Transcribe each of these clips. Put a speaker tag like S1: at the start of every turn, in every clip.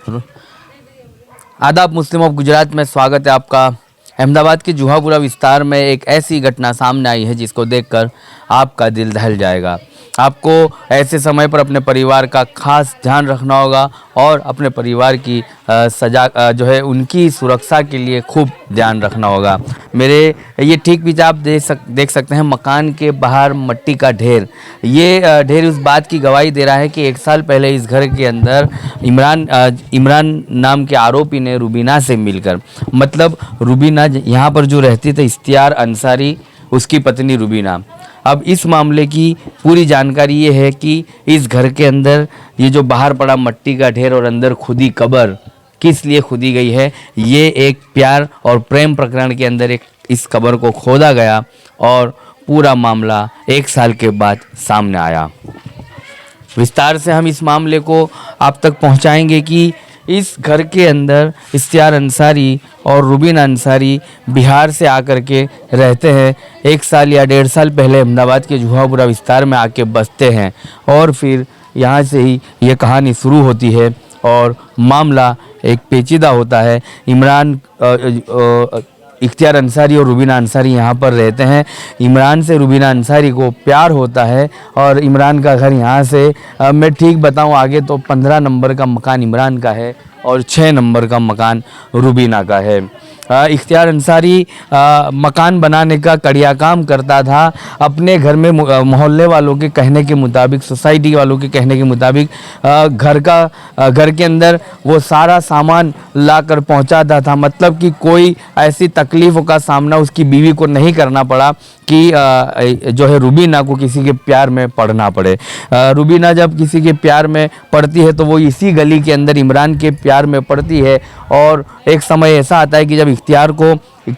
S1: आदाब। मुस्लिम ऑफ गुजरात में स्वागत है आपका। अहमदाबाद के जुहापुरा विस्तार में एक ऐसी घटना सामने आई है जिसको देखकर आपका दिल दहल जाएगा। आपको ऐसे समय पर अपने परिवार का खास ध्यान रखना होगा और अपने परिवार की जो है उनकी सुरक्षा के लिए खूब ध्यान रखना होगा। मेरे ये ठीक पीछे आप देख सकते हैं मकान के बाहर मट्टी का ढेर। ये ढेर उस बात की गवाही दे रहा है कि 1 साल पहले इस घर के अंदर इमरान नाम के आरोपी ने रुबीना से मिलकर, मतलब रुबीना यहाँ पर जो रहती थी, इश्तियार अंसारी उसकी पत्नी रुबीना। अब इस मामले की पूरी जानकारी ये है कि इस घर के अंदर ये जो बाहर पड़ा मट्टी का ढेर और अंदर खुदी कब्र किस लिए खुदी गई है। ये एक प्यार और प्रेम प्रकरण के अंदर एक इस कब्र को खोदा गया और पूरा मामला 1 साल के बाद सामने आया। विस्तार से हम इस मामले को आप तक पहुंचाएंगे कि इस घर के अंदर इश्तियार अंसारी और रुबीना अंसारी बिहार से आकर के रहते हैं। 1 साल या 1.5 साल पहले अहमदाबाद के जुहापुरा विस्तार में आके बसते हैं और फिर यहाँ से ही ये कहानी शुरू होती है और मामला एक पेचीदा होता है। इख्तियार अंसारी और रुबीना अंसारी यहाँ पर रहते हैं। इमरान से रुबीना अंसारी को प्यार होता है और इमरान का घर यहाँ से मैं ठीक बताऊँ आगे तो 15 नंबर का मकान इमरान का है और 6 नंबर का मकान रुबीना का है। इख्तियार अंसारी मकान बनाने का कड़िया काम करता था। अपने घर में मोहल्ले वालों के कहने के मुताबिक, सोसाइटी वालों के कहने के मुताबिक घर के अंदर वो सारा सामान लाकर पहुंचाता था। मतलब कि कोई ऐसी तकलीफ़ों का सामना उसकी बीवी को नहीं करना पड़ा कि जो है रुबीना को किसी के प्यार में पड़ना पड़े। रुबीना जब किसी के प्यार में पड़ती है तो वो इसी गली के अंदर इमरान के प्यार में पड़ती है। और एक समय ऐसा आता है कि जब इख्तियार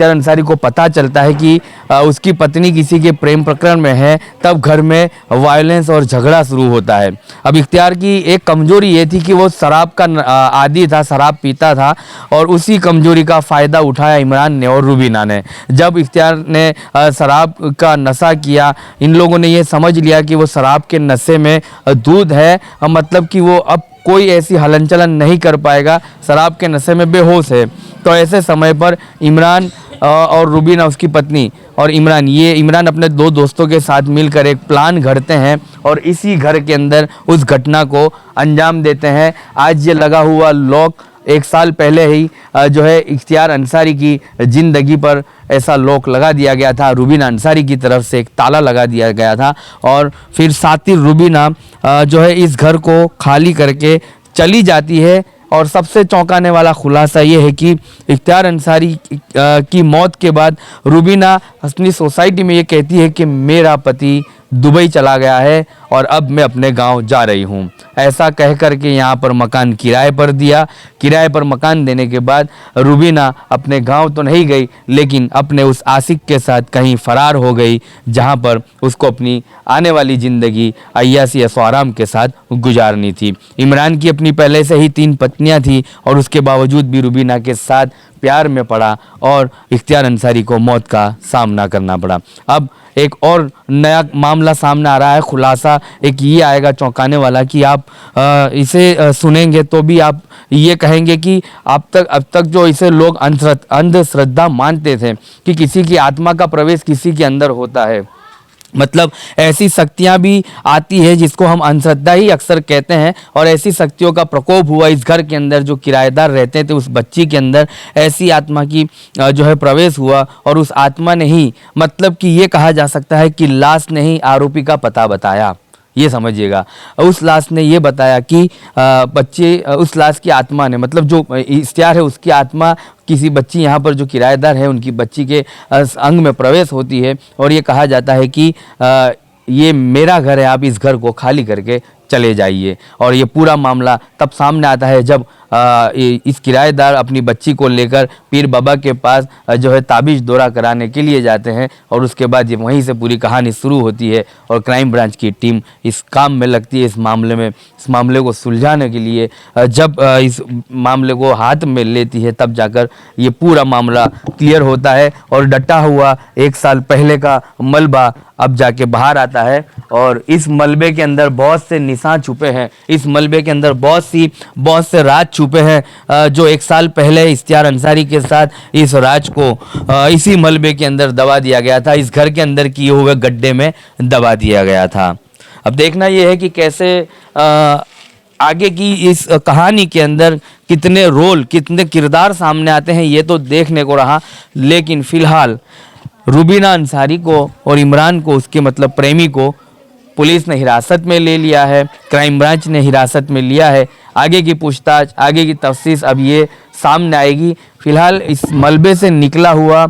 S1: अंसारी को पता चलता है कि उसकी पत्नी किसी के प्रेम प्रकरण में है, तब घर में वायलेंस और झगड़ा शुरू होता है। अब इख्तियार की एक कमजोरी ये थी कि वो शराब का आदी था, शराब पीता था और उसी कमजोरी का फ़ायदा उठाया इमरान ने और रुबीना ने। जब इख्तियार ने शराब का नशा किया, इन लोगों ने ये समझ लिया कि वो शराब के नशे में दूध है, मतलब कि वो अब कोई ऐसी हलन चलन नहीं कर पाएगा, शराब के नशे में बेहोश है। तो ऐसे समय पर इमरान और रुबीना उसकी पत्नी और इमरान अपने 2 दोस्तों के साथ मिलकर एक प्लान घड़ते हैं और इसी घर के अंदर उस घटना को अंजाम देते हैं। आज ये लगा हुआ लॉक 1 साल पहले ही जो है इख्तियार अंसारी की ज़िंदगी पर ऐसा लॉक लगा दिया गया था। रुबीना अंसारी की तरफ से एक ताला लगा दिया गया था और फिर साथ ही रुबीना जो है इस घर को खाली करके चली जाती है। और सबसे चौंकाने वाला खुलासा ये है कि इख्तियार अंसारी की मौत के बाद रुबीना अपनी सोसाइटी में ये कहती है कि मेरा पति दुबई चला गया है और अब मैं अपने गांव जा रही हूं। ऐसा कह कर के यहाँ पर मकान किराए पर दिया। किराए पर मकान देने के बाद रुबीना अपने गांव तो नहीं गई, लेकिन अपने उस आशिक के साथ कहीं फरार हो गई, जहां पर उसको अपनी आने वाली ज़िंदगी अय्याशी ऐशो आराम के साथ गुजारनी थी। इमरान की अपनी पहले से ही 3 पत्नियां थी और उसके बावजूद भी रुबीना के साथ प्यार में पड़ा और इख्तियार अंसारी को मौत का सामना करना पड़ा। अब एक और नया मामला सामने आ रहा है। खुलासा एक ये आएगा चौंकाने वाला कि आप इसे सुनेंगे तो भी आप ये कहेंगे कि अब तक जो इसे लोग अंधश्रद्धा मानते थे कि किसी की आत्मा का प्रवेश किसी के अंदर होता है, मतलब ऐसी शक्तियां भी आती है जिसको हम अंधश्रद्धा ही अक्सर कहते हैं। और ऐसी शक्तियों का प्रकोप हुआ इस घर के अंदर, जो किराएदार रहते थे उस बच्ची के अंदर ऐसी आत्मा की जो है प्रवेश हुआ और उस आत्मा ने ही, मतलब कि ये कहा जा सकता है कि लाश ने ही आरोपी का पता बताया। ये समझिएगा, उस लाश ने ये बताया कि उस लाश की आत्मा ने, मतलब जो इश्तियार है उसकी आत्मा किसी बच्ची यहाँ पर जो किराएदार है उनकी बच्ची के अंग में प्रवेश होती है और ये कहा जाता है कि ये मेरा घर है, आप इस घर को खाली करके चले जाइए। और ये पूरा मामला तब सामने आता है जब इस किराएदार अपनी बच्ची को लेकर पीर बाबा के पास जो है ताबीज़ दौरा कराने के लिए जाते हैं और उसके बाद ये वहीं से पूरी कहानी शुरू होती है और क्राइम ब्रांच की टीम इस काम में लगती है। इस मामले को सुलझाने के लिए जब इस मामले को हाथ में लेती है तब जाकर ये पूरा मामला क्लियर होता है और डटा हुआ 1 साल पहले का मलबा अब जाके बाहर आता है और इस मलबे के अंदर बहुत से निशान छुपे हैं। इस मलबे के अंदर बहुत से राज छुपे हैं जो 1 साल पहले इश्तियार अंसारी के साथ इस राज को इसी मलबे के अंदर दबा दिया गया था, इस घर के अंदर किए हुए गड्ढे में दबा दिया गया था। अब देखना यह है कि कैसे आगे की इस कहानी के अंदर कितने रोल, कितने किरदार सामने आते हैं, ये तो देखने को रहा। लेकिन फिलहाल रुबीना अंसारी को और इमरान को, उसके मतलब प्रेमी को, पुलिस ने हिरासत में ले लिया है, क्राइम ब्रांच ने हिरासत में लिया है। आगे की पूछताछ, आगे की तफ्तीश अब ये सामने आएगी। फिलहाल इस मलबे से निकला हुआ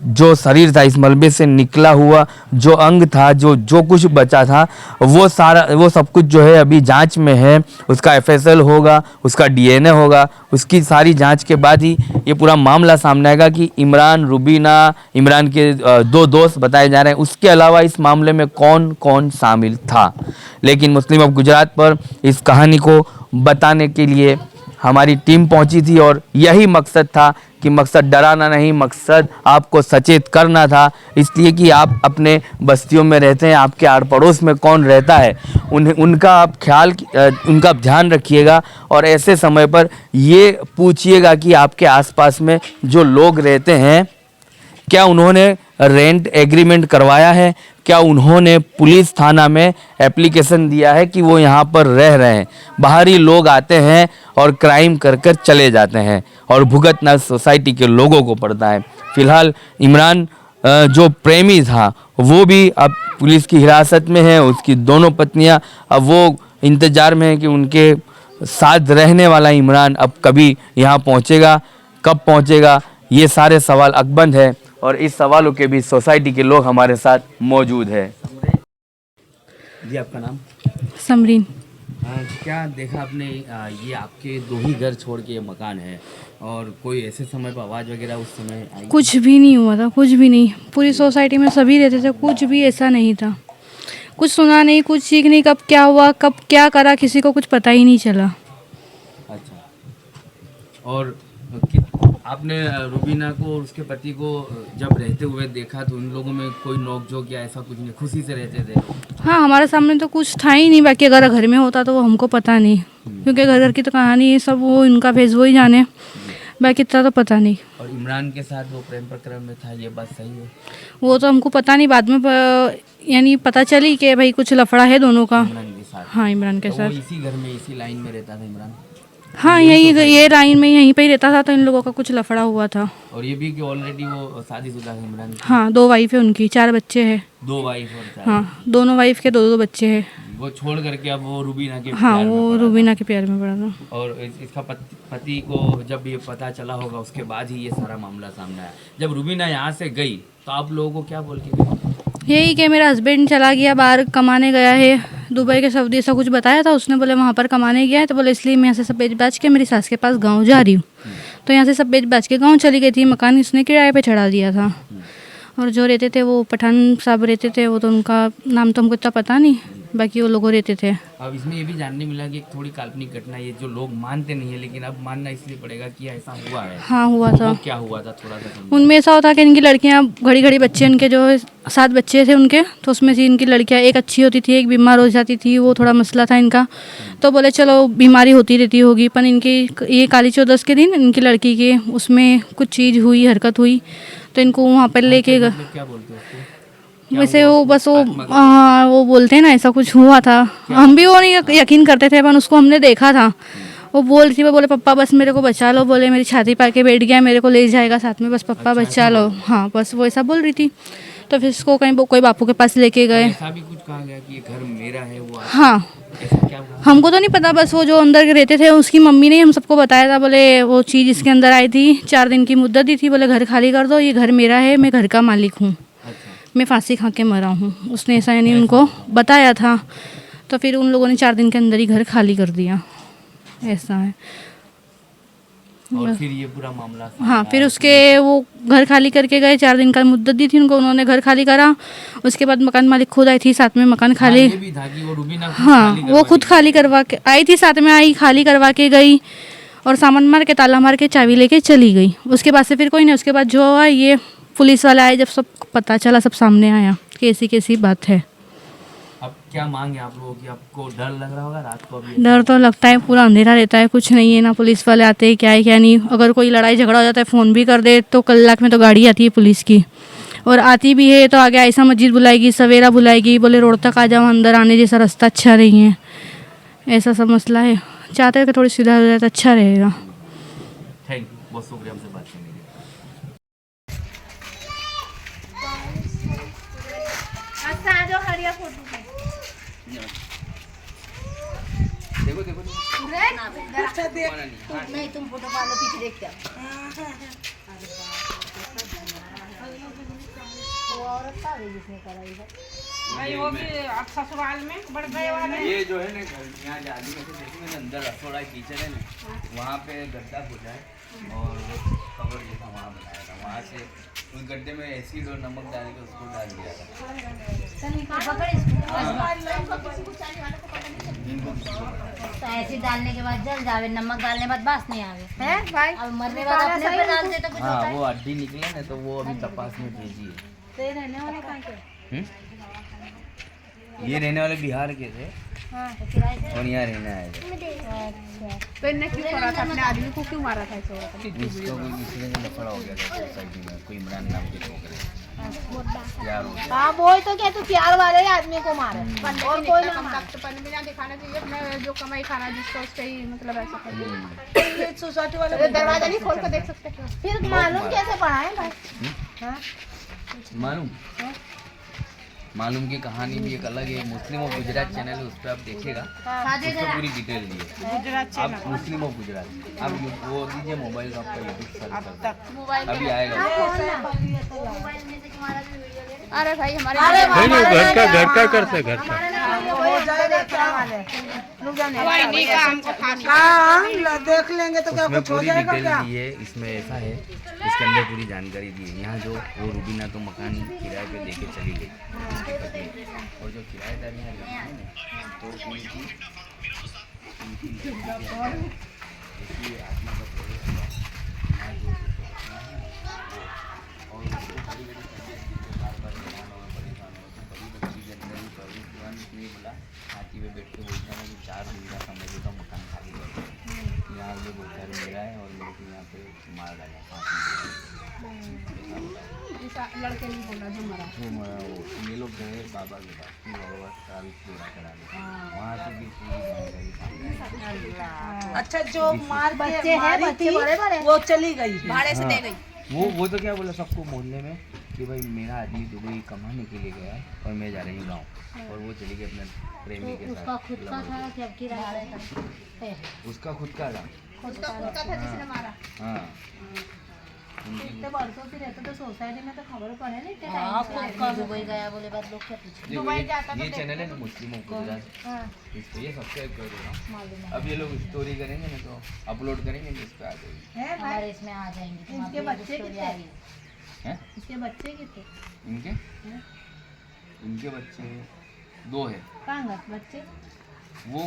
S1: जो शरीर था, इस मलबे से निकला हुआ जो अंग था, जो कुछ बचा था, वो सब कुछ जो है अभी जांच में है। उसका एफएसएल होगा, उसका डीएनए होगा, उसकी सारी जांच के बाद ही ये पूरा मामला सामने आएगा कि इमरान, रुबीना, इमरान के 2 दोस्त बताए जा रहे हैं, उसके अलावा इस मामले में कौन कौन शामिल था। लेकिन मुस्लिम ऑफ गुजरात पर इस कहानी को बताने के लिए हमारी टीम पहुंची थी और यही मकसद था कि मकसद डराना नहीं, मकसद आपको सचेत करना था। इसलिए कि आप अपने बस्तियों में रहते हैं, आपके आड़ पड़ोस में कौन रहता है, उनका आप उनका ध्यान रखिएगा और ऐसे समय पर ये पूछिएगा कि आपके आसपास में जो लोग रहते हैं, क्या उन्होंने रेंट एग्रीमेंट करवाया है, क्या उन्होंने पुलिस थाना में एप्लीकेशन दिया है कि वो यहाँ पर रह रहे हैं। बाहरी लोग आते हैं और क्राइम कर कर चले जाते हैं और भुगतना सोसाइटी के लोगों को पड़ता है। फिलहाल इमरान जो प्रेमी था वो भी अब पुलिस की हिरासत में है, उसकी दोनों पत्नियां अब वो इंतज़ार में है कि उनके साथ रहने वाला इमरान अब कभी यहाँ पहुँचेगा, कब पहुँचेगा, ये सारे सवाल अकबंद है और इस सवालों के बीच सोसाइटी के लोग हमारे साथ मौजूद है। जी आपका नाम?
S2: समरीन।
S1: क्या देखा आपने, ये आपके 2 ही घर छोड़ के ये मकान है और कोई ऐसे समय पर आवाज़ वगैरह उस समय आई?
S2: कुछ भी नहीं हुआ था, कुछ भी नहीं। पूरी सोसाइटी में सभी रहते थे, कुछ भी ऐसा नहीं था, कुछ सुना नहीं, कुछ सीख नहीं, कब क्या हुआ, कब क्या करा, किसी को कुछ पता ही नहीं चला।
S1: अच्छा, और आपने रुबीना को और उसके पति को जब रहते हुए देखा तो उन लोगों में कोई नोक-झोंक या ऐसा कुछ नहीं, खुशी से रहते थे?
S2: हाँ, हमारे सामने तो कुछ था ही नहीं। बाकी अगर घर में होता तो वो हमको पता नहीं, क्योंकि घर घर की तो कहानी है, सब वो इनका फेस वो ही जाने, बाकी इतना तो पता नहीं।
S1: और इमरान के साथ वो प्रेम प्रकरण में था, ये बात सही है?
S2: वो तो हमको पता नहीं, बाद में यानी पता चली कि भाई कुछ लफड़ा है दोनों का।
S1: इमरान के साथ?
S2: हाँ, इमरान के
S1: तो
S2: साथ।
S1: वो इसी घर में, इसी लाइन में रहता था इमरान?
S2: हाँ, ये लाइन में यहीं पे ही रहता था, तो इन लोगों का कुछ लफड़ा हुआ था।
S1: और ये भी कि ऑलरेडी वो शादीशुदा है इमरान की?
S2: हाँ, 2 वाइफ है उनकी, 4 बच्चे हैं।
S1: 2 वाइफ और 4?
S2: हाँ, दोनों वाइफ के 2-2 बच्चे हैं।
S1: वो छोड़ करके अब वो रुबीना के
S2: हाँ,
S1: प्यार में
S2: वो
S1: पड़ा
S2: रुबीना के प्यार में पड़ा था।
S1: था। और इसका पति को जब ये पता चला होगा उसके बाद ही ये सारा मामला सामने आया। जब रुबीना यहाँ से गई तो आप लोगों को क्या बोल के गई?
S2: यही कि मेरा हस्बैंड चला गया, बाहर कमाने गया है, दुबई के सऊदी, ऐसा कुछ बताया था उसने। बोले वहाँ पर कमाने गया है, तो बोले इसलिए मैं यहाँ से सब बेच बाच के मेरी सास के पास गाँव जा रही हूँ। तो यहाँ से सब बेच बाच के गाँव चली गई थी। मकान इसने किराए पे चढ़ा दिया था। और जो रहते थे वो पठान साहब रहते थे, वो तो उनका नाम तो हमको इतना पता नहीं, बाकी वो लोग रहते थे।
S1: अब इसमें ये भी जानने मिला कि एक थोड़ी काल्पनिक घटना, ये जो लोग मानते नहीं है लेकिन अब मानना इसलिए पड़ेगा कि ऐसा हुआ है।
S2: हाँ, हुआ था।
S1: वो क्या हुआ था थोड़ा सा समझाइए।
S2: उनमें ऐसा होता कि इनकी लड़कियां घड़ी घड़ी बच्चे, इनके जो 7 बच्चे थे उनके, तो उसमें से इनकी लड़कियां एक अच्छी होती थी, एक बीमार हो जाती थी। वो थोड़ा मसला था इनका, तो बोले चलो बीमारी होती रहती होगी, पर इनकी ये काली चौदस के दिन इनकी लड़की के उसमें कुछ चीज़ हुई, हरकत हुई, तो इनको वहाँ पर लेके गए।
S1: क्या बोलते हैं उसको?
S2: वैसे वो बस वो हाँ, वो बोलते हैं ना ऐसा कुछ हुआ था। हम भी वो नहीं यकीन करते थे, पर उसको हमने देखा था। वो बोल रही थी, वो बोले पप्पा बस मेरे को बचा लो, बोले मेरी छाती पा के बैठ गया, मेरे को ले जाएगा साथ में, बस पप्पा बचा लो। हाँ, बस वो ऐसा बोल रही थी। तो फिर इसको कहीं कोई बापू के पास लेके गए।
S1: ऐसा भी कुछ कहा गया कि ये घर मेरा है वो?
S2: हाँ,
S1: ऐसा क्या हुआ?
S2: हमको तो नहीं पता, बस वो जो अंदर के रहते थे उसकी मम्मी ने हम सबको बताया था। बोले वो चीज़ इसके अंदर आई थी, 4 दिन की मुद्दत दी थी, बोले घर खाली कर दो, ये घर मेरा है, मैं घर का मालिक हूँ, मैं फांसी खा के मरा हूँ। उसने ऐसा यानी उनको बताया था। तो फिर उन लोगों ने 4 दिन के अंदर ही घर खाली कर दिया, ऐसा है।
S1: और फिर ये पूरा मामला?
S2: हाँ, फिर उसके वो घर खाली करके गए, 4 दिन का मुद्दत दी थी उनको, उन्होंने घर खाली करा। उसके बाद मकान मालिक खुद आई थी साथ में मकान खाली।
S1: ये भी था कि वो रुबीना
S2: हाँ, वो खुद खाली करवा के आई थी, साथ में आई, खाली करवा के गई और सामान मार के, ताला मार के, चाबी लेके चली गई। उसके बाद से फिर कोई नहीं। उसके बाद जो हुआ, ये पुलिस वाला आए, जब सब पता चला, सब सामने आया कि ऐसी कैसी बात है।
S1: अब क्या मांग है आप लोगों की? आपको डर लग रहा होगा रात को अभी?
S2: डर तो लगता है, पूरा अंधेरा रहता है, कुछ नहीं है ना, पुलिस वाले आते हैं क्या है क्या नहीं। अगर कोई लड़ाई झगड़ा हो जाता है फ़ोन भी कर दे तो कलाक में तो गाड़ी आती है पुलिस की, और आती भी है तो आगे ऐसा मस्जिद बुलाएगी, सवेरा बुलाएगी, बोले रोड तक आ जाओ, अंदर आने जैसा रास्ता अच्छा नहीं है, ऐसा सब मसला है। चाहते हैं कि थोड़ी सुविधा हो जाए तो अच्छा रहेगा।
S1: थैंक यू, बहुत शुक्रिया हमसे बात करने के लिए। देखो देखो
S3: अच्छा देख नहीं, तुम फोटो पालो पीछे देखते आओ। वो औरत था जिसने कराई है
S4: भाई, वो भी अब ससुराल में बढ़ गए वाले।
S1: ये जो है ना यहाँ जाली में से देखेंगे ना, अंदर रसोड़ा कीचड़ है ना, वहाँ पे गड्ढा खोदा है और कवर जैसा वहाँ बनाया था। वहाँ से उस गड्ढे में एसिड और नमक डाल के उसको डाल दिया था।
S3: तो एसिड डालने के बाद जल जावे, नमक डालने के बाद बास नहीं आवे हैं भाई। अब मरने के बाद अपने पे डालते तो कुछ होता
S1: हाँ,
S3: है।
S1: वो हड्डी निकले ना तो वो अभी तपास में भेजी है।
S3: तो ये रहने वाले कहाँ के?
S1: ये रहने वाले बिहार के थे
S3: तो किराए से।
S1: और यहाँ रहने आए थे।
S3: अच्छा
S4: तो इनने क्यों करा था? अपने आदमी को क्यों मारा था?
S1: इसको कोई दूसरे से लफड़ा हो गया था सोसाइटी में, कोई इमरान नाम के लोग रहे, प्यार हो गया।
S3: हाँ वो तो क्या, तू प्यार वाले आदमी को मारे और कोई ना मारे।
S4: पन्ने में ना दिखाना चाहिए अपना जो कमाई खाना जिसका उसका ही मतलब ऐसा कर।
S3: सोसाइटी वाले
S4: दरवाजा नहीं खोल कर देख सकते क्या?
S3: फिर मालूम कैसे पढ़ाए भाई?
S1: मालूम की कहानी भी एक अलग है। मुस्लिम ऑफ गुजरात चैनल है, उस पर आप देखिएगा,
S3: साजे
S1: उसमें
S3: जरा
S1: पूरी डिटेल दी है। आप मुस्लिम ऑफ गुजरात आप वो दीजिए मोबाइल का, आपका यूट्यूब सर्च कर
S3: मोबाइल
S1: अभी आएगा।
S3: मोबाइल में से तुम्हारा भी वीडियो ले।
S4: अरे भाई हमारे
S5: घर का करते घर का
S4: हवाई नहीं का हमको खाना।
S3: देख लेंगे तो क्या
S1: उसमें
S3: कुछ हो
S1: पूरी
S3: जाएगा
S1: डिटेल
S3: क्या?
S1: दी है। इसमें ऐसा है, इसके अंदर पूरी जानकारी दी है। यहाँ जो वो रूबीना तो मकान किराए पे देके चली गई उसकी पत्नी, और जो किराएदार यहाँ रहते हैं ना, तो उनकी आत्मा का प्रवेश हुआ। यहाँ जो और उसको बड़ी बड़ी तबियत जिससे बार-बार हैरान और परेशान हो, तो बड़ी बच्ची के अंदर ही प्रवेश हुआ। इसलिए बोला हाथी पे बैठ के बोलता है कि 4 बीघा समझ का मकान खाली है, यहाँ मुझे बोलता है मेरा है और मेरे को यहाँ पे मार डाला,
S4: लड़के नहीं बोला जो मरा।
S1: वो ये लोग गए बाबा के पास कि बाबा तारीख पूरा करा दे, वहाँ से भी पूरी जानकारी सामने आई।
S3: अच्छा जो मार
S4: बच्चे हैं, बच्चे बड़े-बड़े
S3: वो चली गई
S4: भाड़े से दे गई।
S1: वो तो क्या बोला सबको मोहल्ले में कि भाई मेरा आदमी दुबई कमाने के लिए गया और मैं जा रही हूँ गाँव, और वो चली गई अपने प्रेमी के
S3: उसका
S1: साथ।
S3: खुद का था कि अब किराए का?
S1: उसका खुद का था।
S4: उसका खुद का था जिसने मारा।
S1: हाँ,
S3: इतने वर्षों से रहते तो सोसाइटी में तो खबर पड़े ना इतने टाइम से। दुबई गया बोले बाद लोग क्या पूछे?
S1: देखो ये चैनल है ना मुस्लिम ऑफ गुजरात, इस पे ये सब्सक्राइब कर देना। अब ये लोग स्टोरी करेंगे ना तो अपलोड करेंगे ना, इस पे आ जाएगी।
S3: हमारे इसमें आ जाएंगे।
S4: इनके बच्चे कितने?
S1: हैं?
S4: इसके बच्चे कितने?
S1: इनके बच्चे 2 है।
S4: कहाँ गए बच्चे?
S1: वो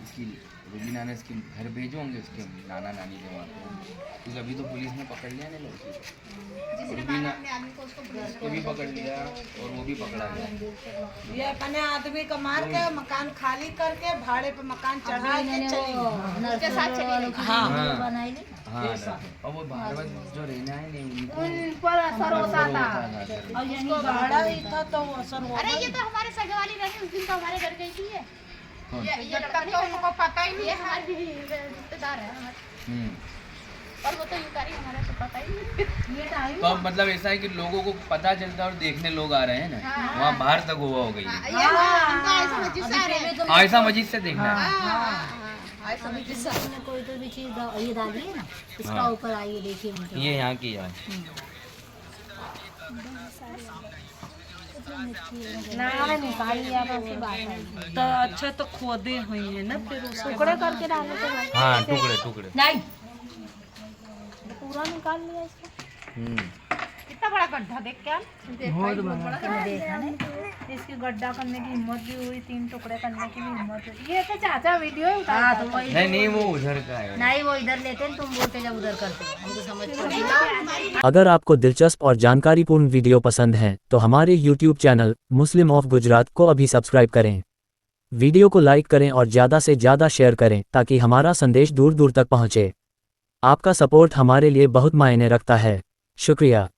S1: उसकी रूबीना ने इसके घर भेजे होंगे उसके नाना नानी के वहाँ पे, क्योंकि अभी तो पुलिस ने पकड़ लिया ना लड़की को। रूबीना उसको भी पकड़ लिया और वो भी पकड़ा गया।
S3: ये अपने आदमी को मार के मकान खाली करके भाड़े पे मकान चढ़ा के चली गई।
S4: उसके साथ चली गई।
S1: हाँ
S3: बनाई ली।
S1: हाँ, और वो बाहर जो रहना है नहीं उनको
S4: उन पर असर होता था।
S3: और यही भाड़ा ही था तो वो असर हुआ।
S4: अरे ये तो हमारे सगे वाली रही, उस दिन तो हमारे घर गई थी ये।
S1: कौन?
S4: ये लड़का तो हमको पता ही नहीं। ये हमारी रिश्तेदार है हमारे, और वो तो यूकारी हमारा तो पता ही नहीं। ये टाइम
S1: तो अब मतलब ऐसा है कि लोगों को पता चलता है और देखने लोग आ रहे हैं ना, वहाँ बाहर तक हुआ हो गई है।
S4: ये इनका ऐसा मस्जिद से आ रहे हैं।
S1: ऐसा मस्जिद से देखना है।
S3: अभी किसी ने कोई तो भी चीज ये डाली है ना, इसका ऊपर आइए देखिए उनके।
S1: ये यहाँ की है।
S3: निकाल लिया ना उसकी बात है।
S6: तो अच्छा तो खोदे हुई है ना, फिर उसके
S3: टुकड़े करके डाले थे भाई।
S1: हाँ, टुकड़े टुकड़े।
S3: नहीं पूरा निकाल लिया इसको।
S4: कितना बड़ा गड्ढा देख क्या?
S3: बहुत बड़ा देखा नहीं, इसकी गड्ढा करने की हिम्मत भी हुई, 3 टुकड़े करने की भी हिम्मत हुई।
S4: ये तो चाचा वीडियो ही उतार।
S3: हाँ तो वही
S1: नहीं वो उधर का है।
S3: नहीं वो इधर लेते हैं, तुम बोलते जब उधर करते हो, हमको समझ पड़ी।
S7: अगर आपको दिलचस्प और जानकारीपूर्ण वीडियो पसंद है तो हमारे YouTube channel Muslim of Gujarat को अभी सब्सक्राइब करें। वीडियो को लाइक करें और ज़्यादा से ज़्यादा शेयर करें ताकि हमारा संदेश दूर दूर तक पहुँचे। आपका सपोर्ट हमारे लिए बहुत मायने रखता है। शुक्रिया।